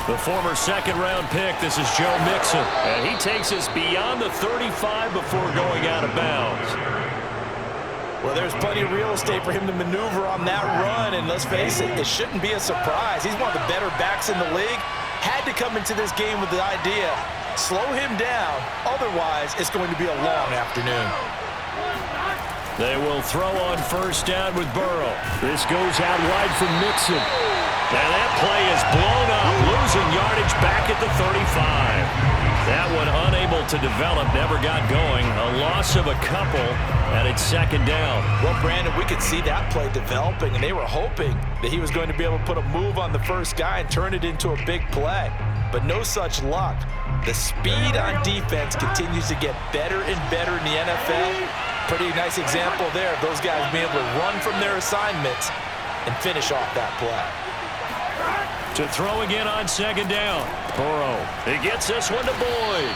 The former second-round pick, this is Joe Mixon. And he takes us beyond the 35 before going out of bounds. Well, there's plenty of real estate for him to maneuver on that run, and let's face it, it shouldn't be a surprise. He's one of the better backs in the league. Had to come into this game with the idea, slow him down, otherwise it's going to be a long afternoon. They will throw on first down with Burrow. This goes out wide from Mixon. And that play is blown up, losing yardage back at the 35. That one unable to develop, never got going. A loss of a couple, and it's second down. Well, Brandon, we could see that play developing, and they were hoping that he was going to be able to put a move on the first guy and turn it into a big play. But no such luck. The speed on defense continues to get better and better in the NFL. Pretty nice example there of those guys being able to run from their assignments and finish off that play. To throw again on second down. Burrow. He gets this one to Boyd.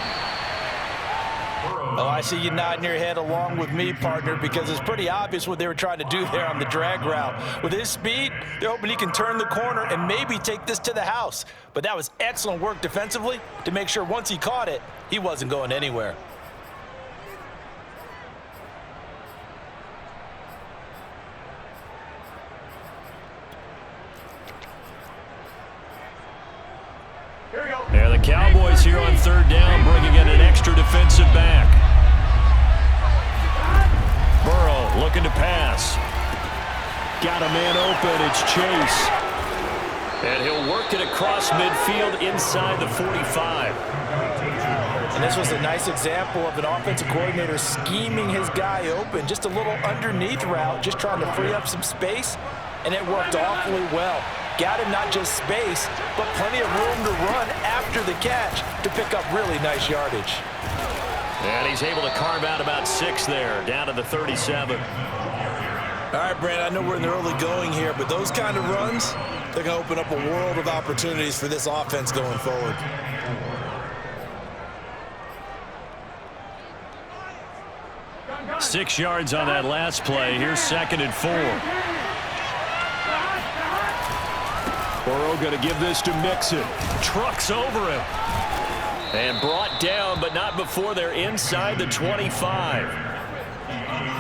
Oh, I see you nodding your head along with me, partner, because it's pretty obvious what they were trying to do there on the drag route. With his speed, they're hoping he can turn the corner and maybe take this to the house. But that was excellent work defensively to make sure once he caught it, he wasn't going anywhere. And the Cowboys here on third down, bringing in an extra defensive back. Burrow looking to pass. Got a man open, it's Chase. And he'll work it across midfield inside the 45. And this was a nice example of an offensive coordinator scheming his guy open. Just a little underneath route, just trying to free up some space, and it worked awfully well. Got him not just space, but plenty of room to run after the catch to pick up really nice yardage. And he's able to carve out about 6 there, down to the 37. All right, Brand, I know we're in the early going here, but those kind of runs, they're going to open up a world of opportunities for this offense going forward. Six yards on that last play. Here's second and 4. Burrow going to give this to Mixon. Trucks over him. And brought down, but not before they're inside the 25.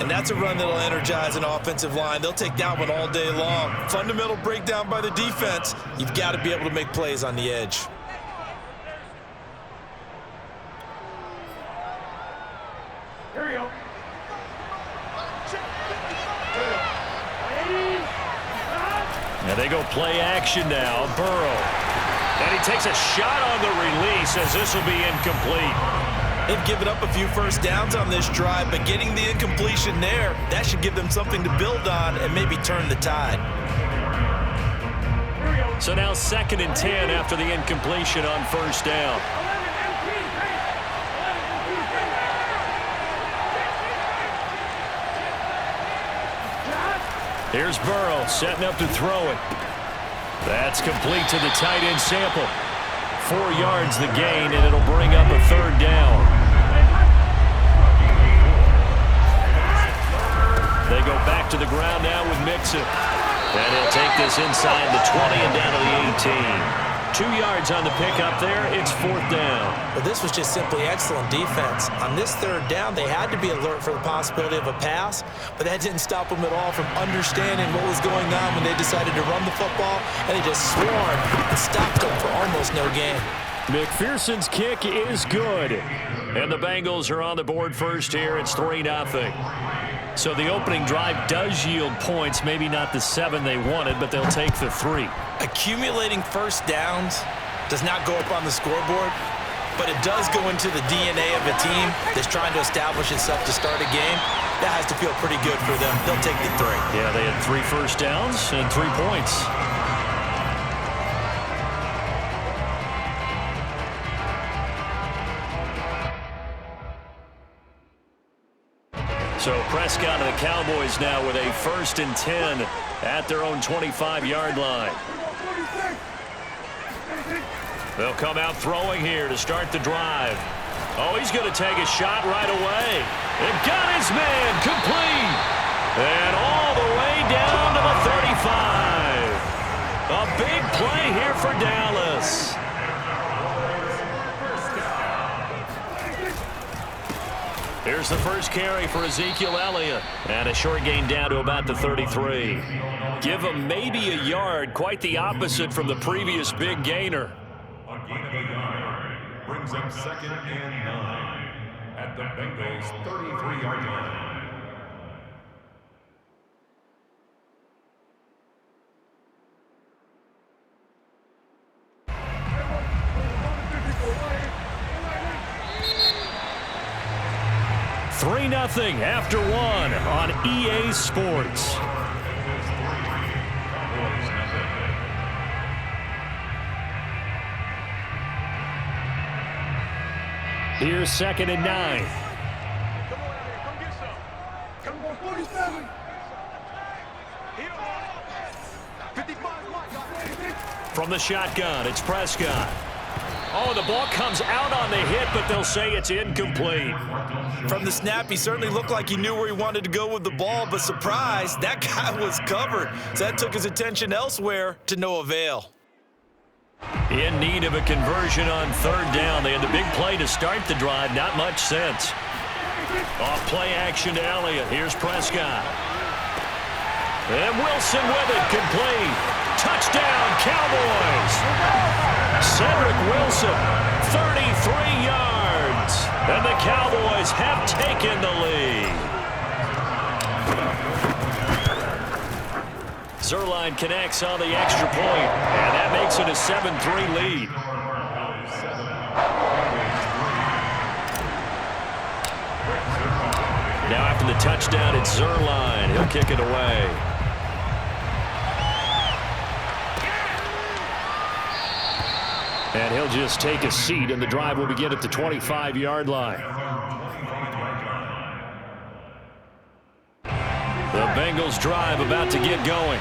And that's a run that'll energize an offensive line. They'll take that one all day long. Fundamental breakdown by the defense. You've got to be able to make plays on the edge. Here we go. And they go play action now. Burrow. And he takes a shot on the release as this will be incomplete. They've given up a few first downs on this drive, but getting the incompletion there, that should give them something to build on and maybe turn the tide. So now second and 10 after the incompletion on first down. Here's Burrow setting up to throw it. That's complete to the tight end Sample. 4 yards the gain, and it'll bring up a third down. They go back to the ground now with Mixon. And he'll take this inside the 20 and down to the 18. 2 yards on the pickup there. It's fourth down. But this was just simply excellent defense. On this third down, they had to be alert for the possibility of a pass, but that didn't stop them at all from understanding what was going on when they decided to run the football, and they just swarmed and stopped them for almost no gain. McPherson's kick is good. And the Bengals are on the board first here. It's 3-0. So the opening drive does yield points, maybe not the 7 they wanted, but they'll take the 3. Accumulating first downs does not go up on the scoreboard, but it does go into the DNA of a team that's trying to establish itself to start a game. That has to feel pretty good for them. They'll take the 3. Yeah, they had 3 first downs and 3 points. So Prescott and the Cowboys now with a 1st and 10 at their own 25-yard line. They'll come out throwing here to start the drive. Oh, he's going to take a shot right away. And got his man complete. And all the way down to the 35. A big play here for Dallas. Here's the first carry for Ezekiel Elliott. And a short gain down to about the 33. Give him maybe a yard, quite the opposite from the previous big gainer. A gain of a yard brings up 2nd and 9 at the Bengals' 33-yard line. Three 0 after one on EA Sports. Here's 2nd and 9. From the shotgun, it's Prescott. Oh, the ball comes out on the hit, but they'll say it's incomplete. From the snap, he certainly looked like he knew where he wanted to go with the ball, but surprise, that guy was covered. So that took his attention elsewhere to no avail. In need of a conversion on 3rd down. They had the big play to start the drive. Not much sense. Off play action to Elliott. Here's Prescott. And Wilson with it. Complete. Touchdown, Cowboys. Cedric Wilson, 33 yards. And the Cowboys have taken the lead. Zerline connects on the extra point, and that makes it a 7-3 lead. Now after the touchdown, it's Zerline. He'll kick it away. And he'll just take a seat, and the drive will begin at the 25-yard line. The Bengals drive about to get going.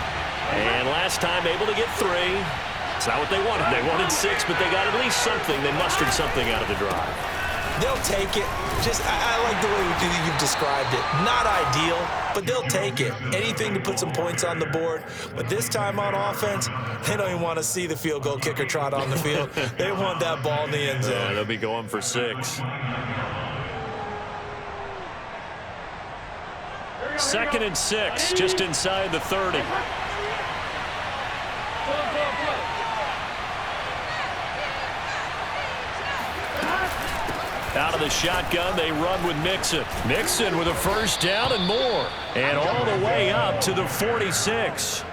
And last time able to get 3. It's not what they wanted. They wanted 6, but they got at least something. They mustered something out of the drive. They'll take it. I like the way you've described it. Not ideal, but they'll take it. Anything to put some points on the board. But this time on offense, they don't even want to see the field goal kicker trot on the field. They want that ball in the end zone. They'll be going for 6. 2nd and 6, just inside the 30. Out of the shotgun, they run with Mixon. Mixon with a first down and more. And all the way up to the 46.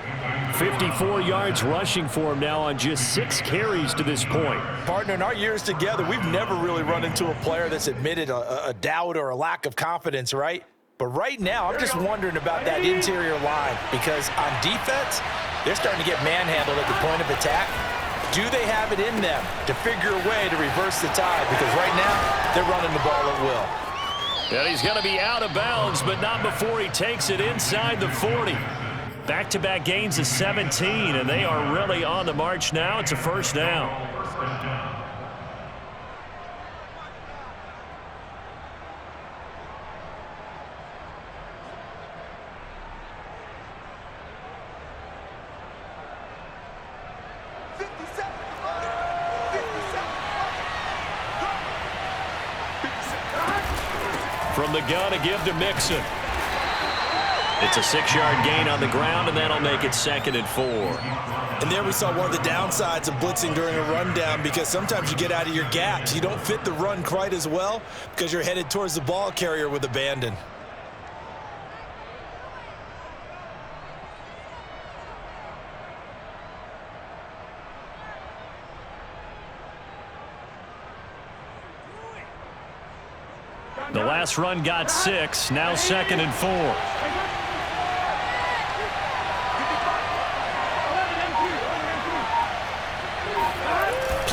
54 yards rushing for him now on just 6 carries to this point. Partner, in our years together, we've never really run into a player that's admitted a doubt or a lack of confidence, right? But right now, I'm just wondering about that interior line because on defense, they're starting to get manhandled at the point of attack. Do they have it in them to figure a way to reverse the tide? Because right now, they're running the ball at will. And he's going to be out of bounds, but not before he takes it inside the 40. Back-to-back gains of 17, and they are really on the march now. It's a first down. From the gun, a give to Mixon. It's a 6-yard gain on the ground, and that'll make it 2nd and 4. And there we saw one of the downsides of blitzing during a rundown because sometimes you get out of your gaps. You don't fit the run quite as well because you're headed towards the ball carrier with abandon. The last run got 6, now 2nd and 4.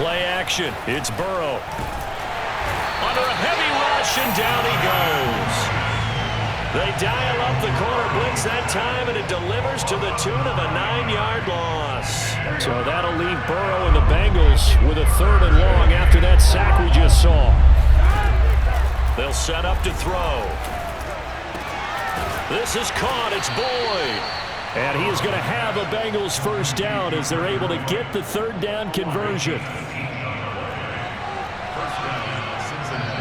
Play action, it's Burrow. Under a heavy rush, and down he goes. They dial up the corner blitz that time, and it delivers to the tune of a 9-yard loss. So that'll leave Burrow and the Bengals with a 3rd and long after that sack we just saw. They'll set up to throw. This is caught. It's Boyd. And he is going to have a Bengals first down as they're able to get the 3rd down conversion.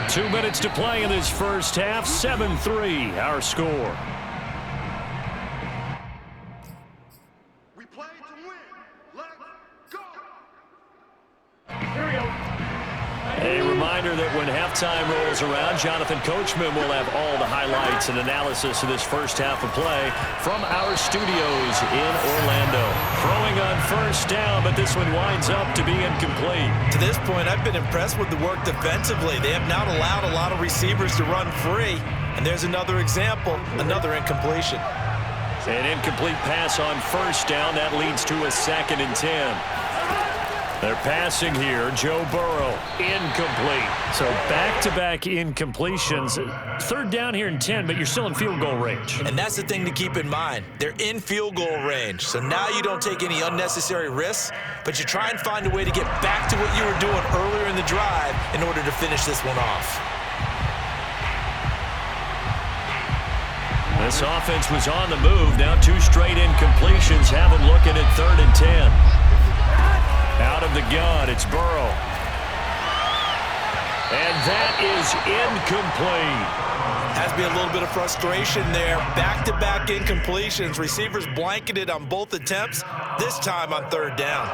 2 minutes to play in this first half. 7-3, our score. We play to win. Let's go. Here we go. A reminder that when halftime rolls around, Jonathan Coachman will have all the highlights and analysis of this first half of play from our studios in Orlando. Throwing on first down, but this one winds up to be incomplete. To this point, I've been impressed with the work defensively. They have not allowed a lot of receivers to run free. And there's another example, another incompletion. An incomplete pass on first down. That leads to a 2nd and 10. They're passing here. Joe Burrow, incomplete. So back-to-back incompletions. 3rd down here and 10, but you're still in field goal range. And that's the thing to keep in mind. They're in field goal range. So now you don't take any unnecessary risks, but you try and find a way to get back to what you were doing earlier in the drive in order to finish this one off. This offense was on the move. Now 2 straight incompletions. Have them looking at 3rd and 10. Out of the gun, it's Burrow. And that is incomplete. Has to be a little bit of frustration there. Back-to-back incompletions. Receivers blanketed on both attempts, this time on 3rd down.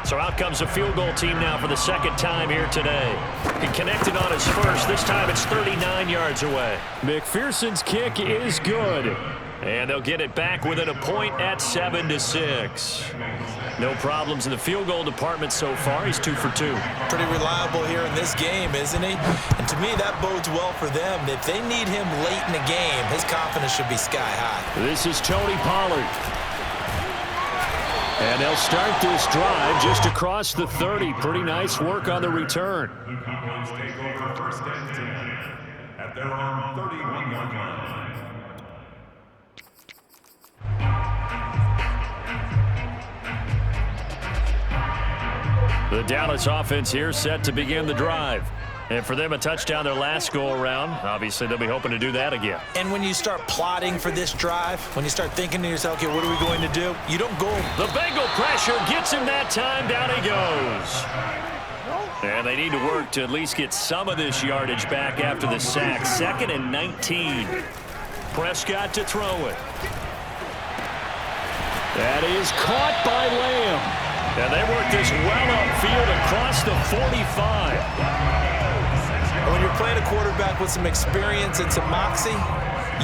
So out comes a field goal team now for the 2nd time here today. He connected on his first. This time it's 39 yards away. McPherson's kick is good. And they'll get it back within a point at 7-6. No problems in the field goal department so far. He's 2 for 2. Pretty reliable here in this game, isn't he? And to me, that bodes well for them. If they need him late in the game, his confidence should be sky high. This is Tony Pollard. And they'll start this drive just across the 30. Pretty nice work on the return. The Cowboys take over 1st and 10 at their own 31-yard line. The Dallas offense here set to begin the drive. And for them, a touchdown their last go-around. Obviously, they'll be hoping to do that again. And when you start plotting for this drive, when you start thinking to yourself, okay, what are we going to do? You don't go. The Bengal pressure gets him that time. Down he goes. And they need to work to at least get some of this yardage back after the sack. 2nd and 19. Prescott to throw it. That is caught by Lamb. And they work this well upfield across the 45. When you're playing a quarterback with some experience and some moxie,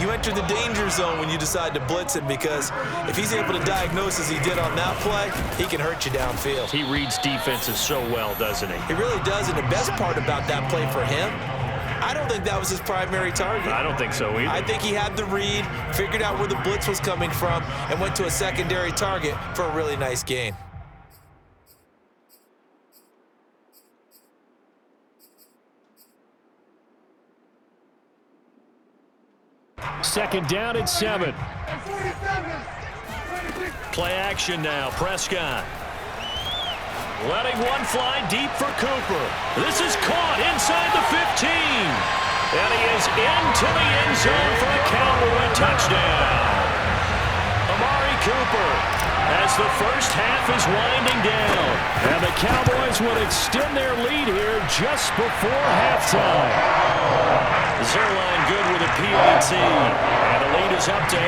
you enter the danger zone when you decide to blitz him, because if he's able to diagnose as he did on that play, he can hurt you downfield. He reads defenses so well, doesn't he? He really does, and the best part about that play for him, I don't think that was his primary target. I don't think so either. I think he had the read, figured out where the blitz was coming from, and went to a secondary target for a really nice gain. Second down and 7. Play action now. Prescott. Letting one fly deep for Cooper. This is caught inside the 15. And he is into the end zone for a Cowboy touchdown. Amari Cooper as the first half is winding down. And the Cowboys will extend their lead here just before halftime. Zerline good with a PAT. And the lead is up to 8.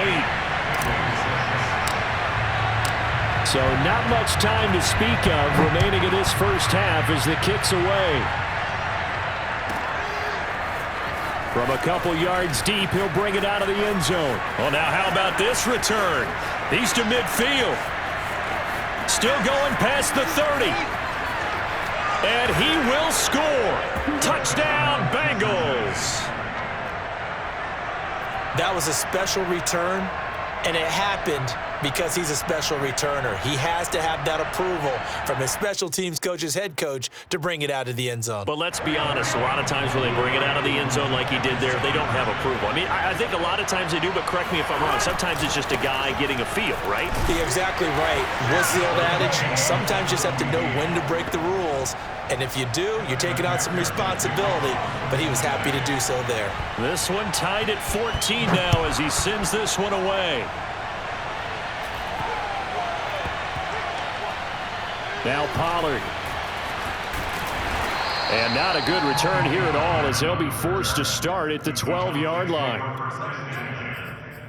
So not much time to speak of remaining in this first half as the kick's away. From a couple yards deep, he'll bring it out of the end zone. Well, now how about this return? He's to midfield. Still going past the 30. And he will score. Touchdown, Bengals. That was a special return, and it happened because he's a special returner. He has to have that approval from his special teams coach's head coach to bring it out of the end zone. But let's be honest, a lot of times when they bring it out of the end zone like he did there, they don't have approval. I mean, I think a lot of times they do, but correct me if I'm wrong. Sometimes it's just a guy getting a feel, right? You're exactly right. What's the old adage? Sometimes you just have to know when to break the rules. And if you do, you're taking on some responsibility. But he was happy to do so there. This one tied at 14 now as he sends this one away. Now Pollard. And not a good return here at all as they'll be forced to start at the 12-yard line.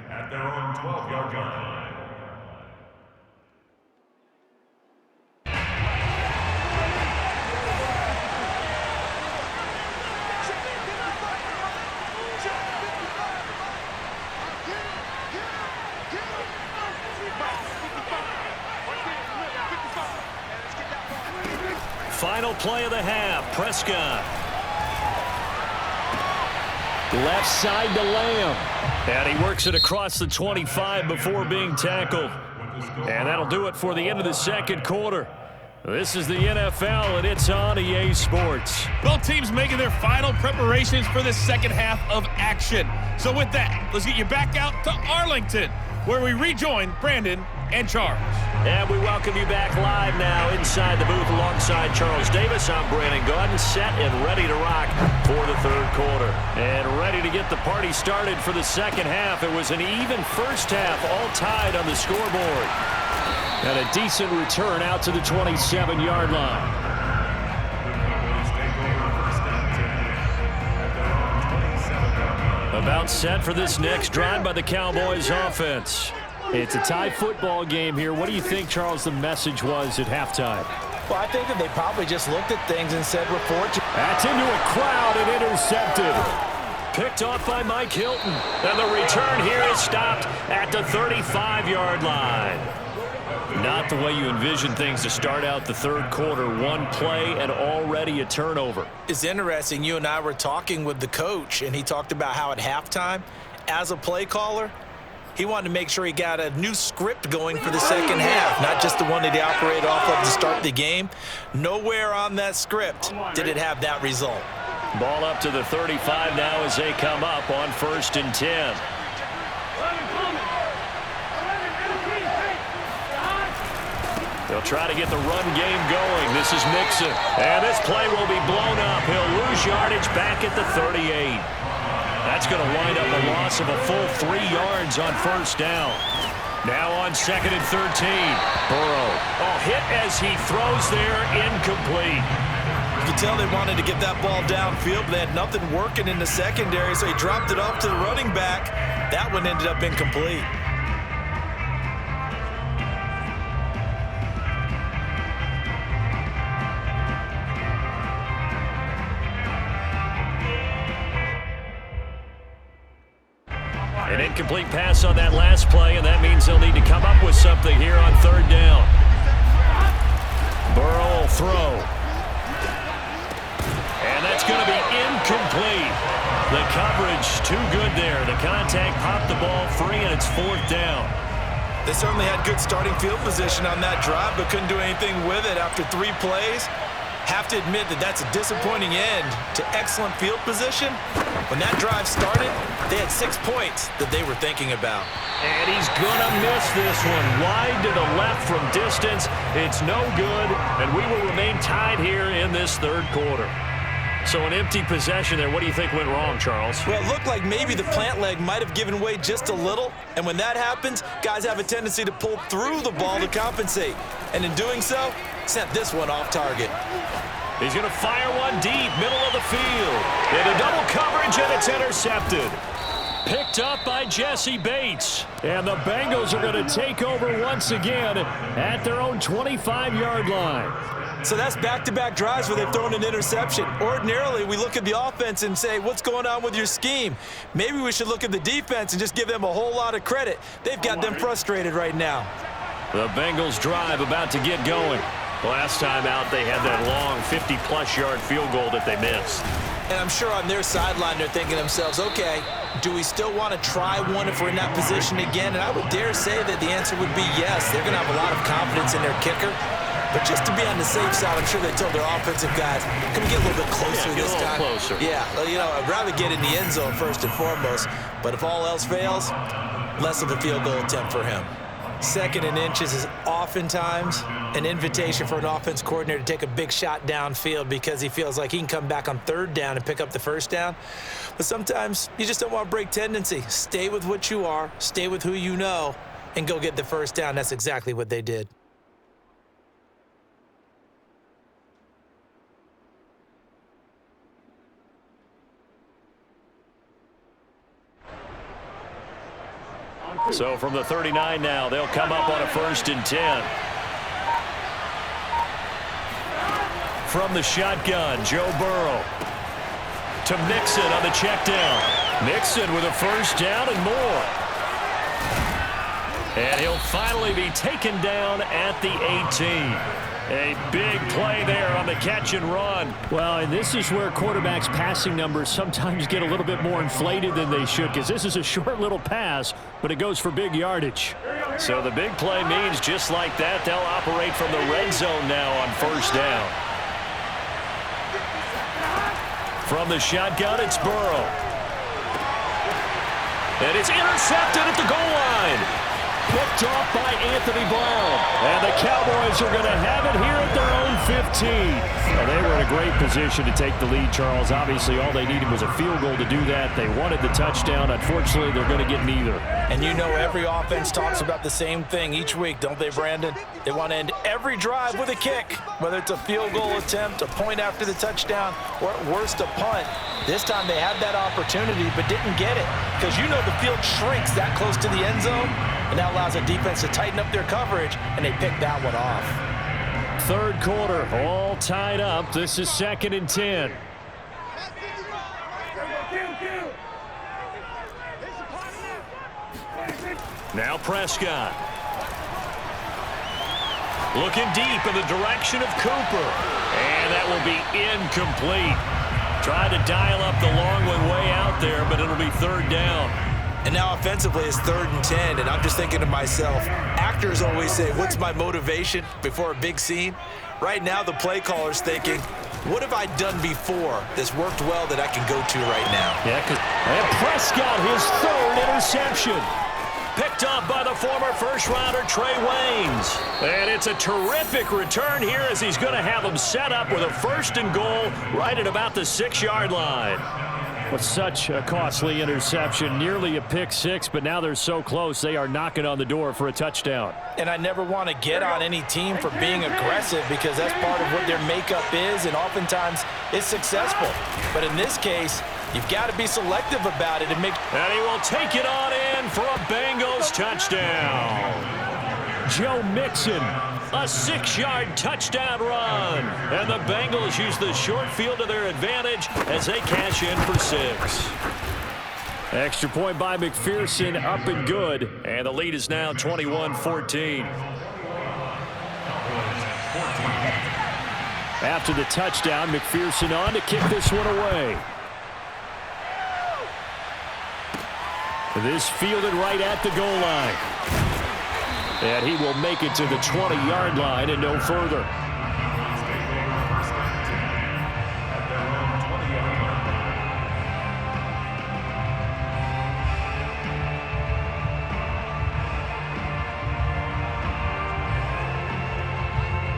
At their own 12-yard line. Final play of the half. Prescott. Left side to Lamb. And he works it across the 25 before being tackled. And that'll do it for the end of the second quarter. This is the NFL, and it's on EA Sports. Both teams making their final preparations for the second half of action. So with that, let's get you back out to Arlington, where we rejoin Brandon and Charles. And we welcome you back live now inside the booth alongside Charles Davis. I'm Brandon Gaudin, set and ready to rock for the third quarter. And ready to get the party started for the second half. It was an even first half, all tied on the scoreboard. And a decent return out to the 27-yard line. About set for this next drive by the Cowboys offense. It's a tie football game here. What do you think, Charles, the message was at halftime? Well, I think that they probably just looked at things and said, we're fortunate. That's into a crowd and intercepted. Picked off by Mike Hilton. And the return here is stopped at the 35-yard line. Not the way you envision things to start out the third quarter. One play and already a turnover. It's interesting. You and I were talking with the coach, and he talked about how at halftime, as a play caller, he wanted to make sure he got a new script going for the second half, not just the one that he operated off of to start the game. Nowhere on that script did it have that result. Ball up to the 35 now as they come up on 1st and 10. They'll try to get the run game going. This is Mixon. And this play will be blown up. He'll lose yardage back at the 38. That's going to wind up a loss of a full 3 yards on first down. Now on 2nd and 13. Burrow. Oh, hit as he throws there, incomplete. You can tell they wanted to get that ball downfield, but they had nothing working in the secondary, so he dropped it off to the running back. That one ended up incomplete. An incomplete pass on that last play, and that means they'll need to come up with something here on third down. Burrow will throw. And that's going to be incomplete. The coverage too good there. The contact popped the ball free, and it's 4th down. They certainly had good starting field position on that drive, but couldn't do anything with it after 3 plays. Have to admit that that's a disappointing end to excellent field position. When that drive started, they had 6 points that they were thinking about. And he's going to miss this one. Wide to the left from distance. It's no good, and we will remain tied here in this third quarter. So an empty possession there. What do you think went wrong, Charles? Well, it looked like maybe the plant leg might have given way just a little. And when that happens, guys have a tendency to pull through the ball to compensate. And in doing so, sent this one off target. He's going to fire one deep, middle of the field. Into double coverage, and it's intercepted. Picked up by Jesse Bates. And the Bengals are going to take over once again at their own 25-yard line. So that's back-to-back drives where they've thrown an interception. Ordinarily, we look at the offense and say, what's going on with your scheme? Maybe we should look at the defense and just give them a whole lot of credit. They've got them frustrated right now. The Bengals drive about to get going. Last time out, they had that long 50-plus yard field goal that they missed. And I'm sure on their sideline, they're thinking to themselves, okay, do we still want to try one if we're in that position again? And I would dare say that the answer would be yes. They're going to have a lot of confidence in their kicker. But just to be on the safe side, I'm sure they told their offensive guys, can we get a little bit closer this time? Closer. Yeah, well, you know, I'd rather get in the end zone first and foremost. But if all else fails, less of a field goal attempt for him. 2nd and inches is oftentimes an invitation for an offense coordinator to take a big shot downfield because he feels like he can come back on 3rd down and pick up the 1st down. But sometimes you just don't want to break tendency. Stay with what you are, stay with who you know, and go get the 1st down. That's exactly what they did. So from the 39 now, they'll come up on a 1st and 10. From the shotgun, Joe Burrow to Mixon on the check down. Mixon with a 1st down and more. And he'll finally be taken down at the 18. A big play there on the catch and run. Well, and this is where quarterbacks' passing numbers sometimes get a little bit more inflated than they should, because this is a short little pass, but it goes for big yardage. So the big play means just like that, they'll operate from the red zone now on 1st down. From the shotgun, it's Burrow. And it's intercepted at the goal line. Picked off by Anthony Brown. And the Cowboys are going to have it here at their own 15. Well, they were in a great position to take the lead, Charles. Obviously, all they needed was a field goal to do that. They wanted the touchdown. Unfortunately, they're going to get neither. And you know every offense talks about the same thing each week, don't they, Brandon? They want to end every drive with a kick, whether it's a field goal attempt, a point after the touchdown, or at worst a punt. This time they had that opportunity but didn't get it, because you know the field shrinks that close to the end zone, and that allows the defense to tighten up their coverage, and they picked that one off. 3rd quarter, all tied up. This is 2nd and 10. Now Prescott. Looking deep in the direction of Cooper. And that will be incomplete. Tried to dial up the long one way out there, but it'll be 3rd down. And now offensively it's 3rd and 10, and I'm just thinking to myself, actors always say, what's my motivation before a big scene? Right now the play caller's thinking, what have I done before that's worked well that I can go to right now? Yeah, and Prescott, his 3rd interception. Picked up by the former first-rounder Trey Waynes. And it's a terrific return here as he's going to have them set up with a 1st and goal right at about the 6-yard line. With such a costly interception, nearly a pick six, but now they're so close they are knocking on the door for a touchdown. And I never want to get on any team for being aggressive because that's part of what their makeup is, and oftentimes it's successful. But in this case, you've got to be selective about it and make. And he will take it on in for a Bengals touchdown. Joe Mixon. A 6-yard touchdown run. And the Bengals use the short field to their advantage as they cash in for 6. Extra point by McPherson, up and good. And the lead is now 21-14. After the touchdown, McPherson on to kick this one away. This fielded right at the goal line. And he will make it to the 20-yard line and no further.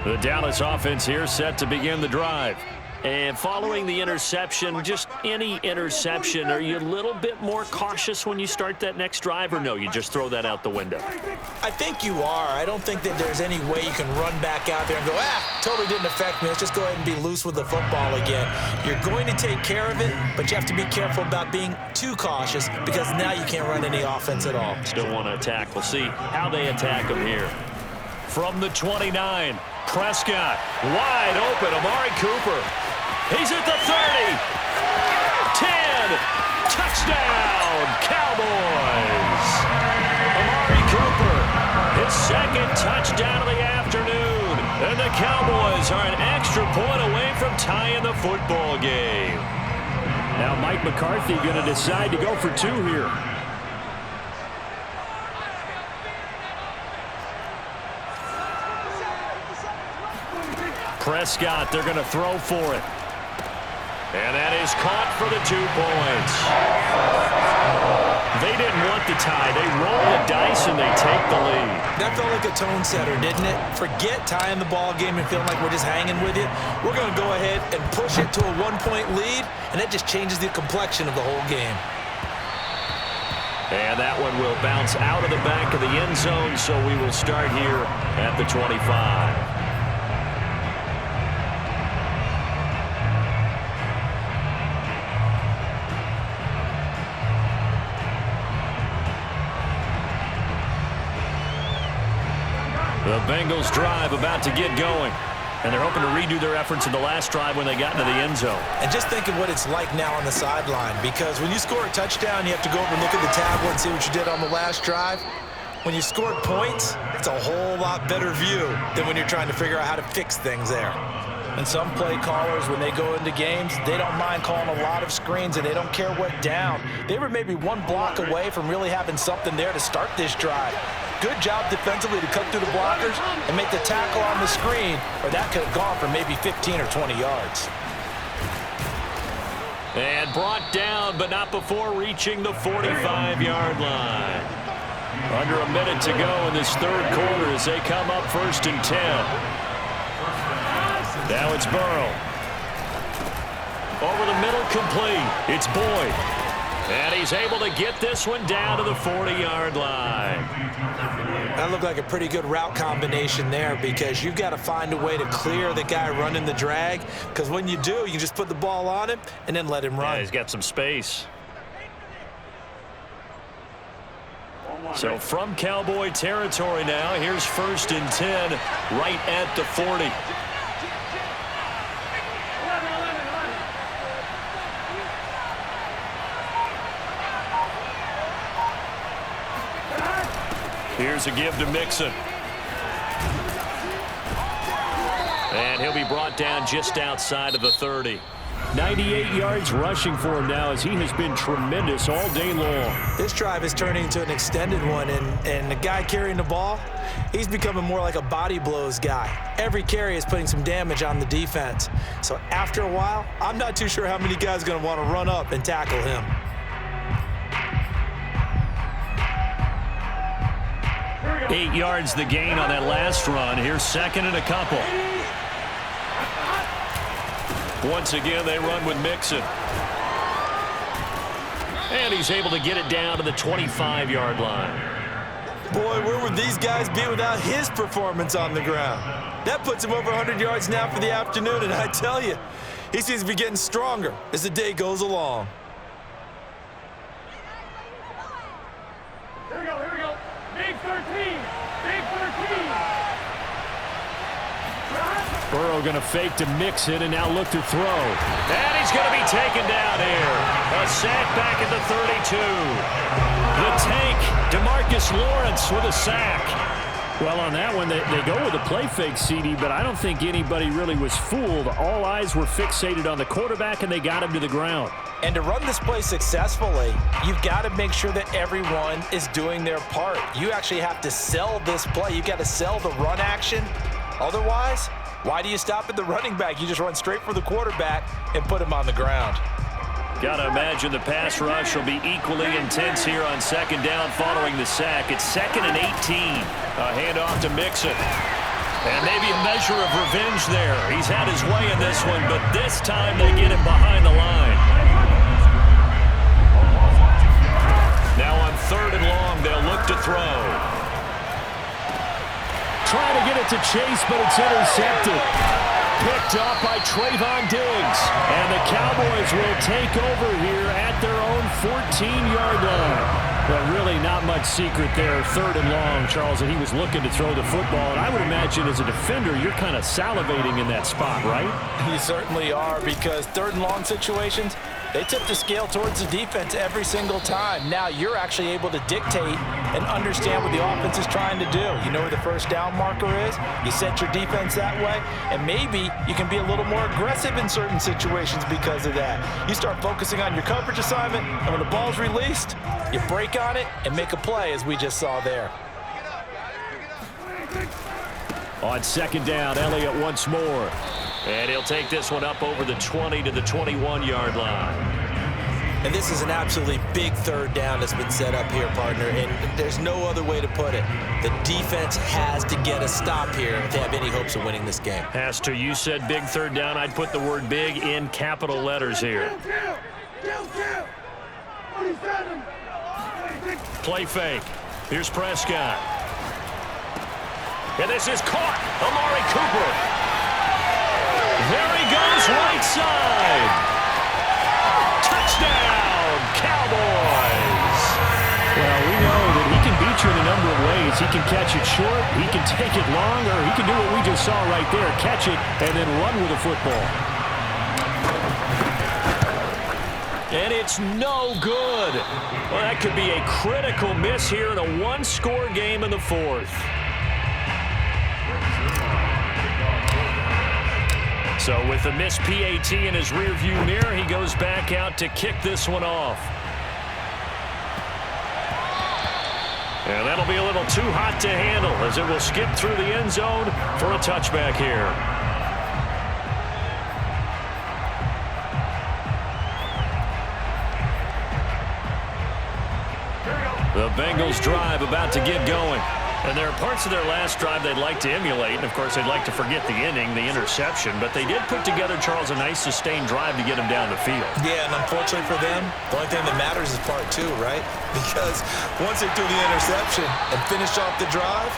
The Dallas offense here set to begin the drive. And following the interception, just any interception, are you a little bit more cautious when you start that next drive, or no, you just throw that out the window? I think you are. I don't think that there's any way you can run back out there and go, totally didn't affect me. Let's just go ahead and be loose with the football again. You're going to take care of it, but you have to be careful about being too cautious because now you can't run any offense at all. Still want to attack. We'll see how they attack him here. From the 29, Prescott, wide open, Amari Cooper. He's at the 30, 10, touchdown, Cowboys. Amari Cooper, his 2nd touchdown of the afternoon. And the Cowboys are an extra point away from tying the football game. Now Mike McCarthy going to decide to go for 2 here. Prescott, they're going to throw for it. And that is caught for the 2 points. They didn't want the tie. They roll the dice and they take the lead. That felt like a tone setter, didn't it? Forget tying the ball game and feeling like we're just hanging with you. We're going to go ahead and push it to a 1-point lead, and that just changes the complexion of the whole game. And that one will bounce out of the back of the end zone, so we will start here at the 25. Bengals drive about to get going. And they're hoping to redo their efforts in the last drive when they got into the end zone. And just think of what it's like now on the sideline, because when you score a touchdown, you have to go over and look at the tablet and see what you did on the last drive. When you scored points, it's a whole lot better view than when you're trying to figure out how to fix things there. And some play callers, when they go into games, they don't mind calling a lot of screens, and they don't care what down. They were maybe one block away from really having something there to start this drive. Good job defensively to cut through the blockers and make the tackle on the screen, or that could have gone for maybe 15 or 20 yards. And brought down, but not before reaching the 45-yard line. Under a minute to go in this third quarter as they come up 1st and 10. Now it's Burrow. Over the middle, complete. It's Boyd. And he's able to get this one down to the 40-yard line. That looked like a pretty good route combination there, because you've got to find a way to clear the guy running the drag, because when you do, you just put the ball on him and then let him run. Yeah, he's got some space. So from Cowboy territory now, here's 1st and 10 right at the 40. Here's a give to Mixon. And he'll be brought down just outside of the 30. 98 yards rushing for him now, as he has been tremendous all day long. This drive is turning into an extended one, and the guy carrying the ball, he's becoming more like a body blows guy. Every carry is putting some damage on the defense. So after a while, I'm not too sure how many guys are going to want to run up and tackle him. Eight yards the gain on that last run. Here's 2nd and a couple. Once again, they run with Mixon. And he's able to get it down to the 25-yard line. Boy, where would these guys be without his performance on the ground? That puts him over 100 yards now for the afternoon, and I tell you, he seems to be getting stronger as the day goes along. Here we go, here we go. Big 13, big 13. Burrow going to fake to Mixon and now look to throw. And he's going to be taken down here. A sack back at the 32. The tank, DeMarcus Lawrence with a sack. Well, on that one, they go with a play fake, CD, but I don't think anybody really was fooled. All eyes were fixated on the quarterback, and they got him to the ground. And to run this play successfully, you've got to make sure that everyone is doing their part. You actually have to sell this play. You've got to sell the run action. Otherwise, why do you stop at the running back? You just run straight for the quarterback and put him on the ground. Got to imagine the pass rush will be equally intense here on 2nd down following the sack. It's 2nd and 18. A handoff to Mixon. And maybe a measure of revenge there. He's had his way in this one, but this time they get him behind the line. Now on 3rd and long, they'll look to throw. Trying to get it to Chase, but it's intercepted. Picked up by Trayvon Diggs. And the Cowboys will take over here at their own 14-yard line. But really not much secret there. 3rd and long, Charles, and he was looking to throw the football. And I would imagine as a defender, you're kind of salivating in that spot, right? You certainly are, because 3rd and long situations, they tip the scale towards the defense every single time. Now you're actually able to dictate and understand what the offense is trying to do. You know where the 1st down marker is. You set your defense that way, and maybe you can be a little more aggressive in certain situations because of that. You start focusing on your coverage assignment, and when the ball's released, you break on it and make a play, as we just saw there. On 2nd down, Elliott once more. And he'll take this one up over the 20 to the 21-yard line. And this is an absolutely big 3rd down that's been set up here, partner, and there's no other way to put it. The defense has to get a stop here if they have any hopes of winning this game. Has to. You said big 3rd down. I'd put the word big in capital letters here. Play fake. Here's Prescott. And this is caught. Amari Cooper. There he goes, right side. Touchdown, Cowboys. Well, we know that he can beat you in a number of ways, is he can catch it short, he can take it long, or he can do what we just saw right there, catch it and then run with the football. And it's no good. Well, that could be a critical miss here in a one-score game in the fourth. So with the missed PAT in his rearview mirror, he goes back out to kick this one off. And that'll be a little too hot to handle as it will skip through the end zone for a touchback here. The Bengals drive about to get going. And there are parts of their last drive they'd like to emulate. And, of course, they'd like to forget the inning, the interception. But they did put together, Charles, a nice sustained drive to get them down the field. Yeah, and unfortunately for them, the only thing that matters is part two, right? Because once they do the interception and finish off the drive,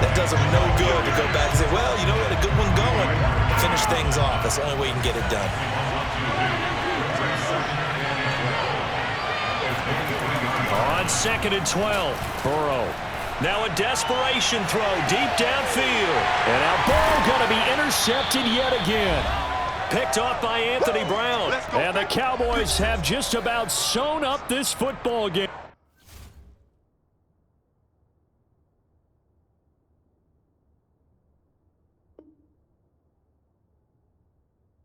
that does them no good to go back and say, well, you know what, a good one going. Finish things off. That's the only way you can get it done. On 2nd and 12, Burrow. Now a desperation throw deep downfield. And now Burrow going to be intercepted yet again. Picked off by Anthony Brown. And the Cowboys have just about sewn up this football game.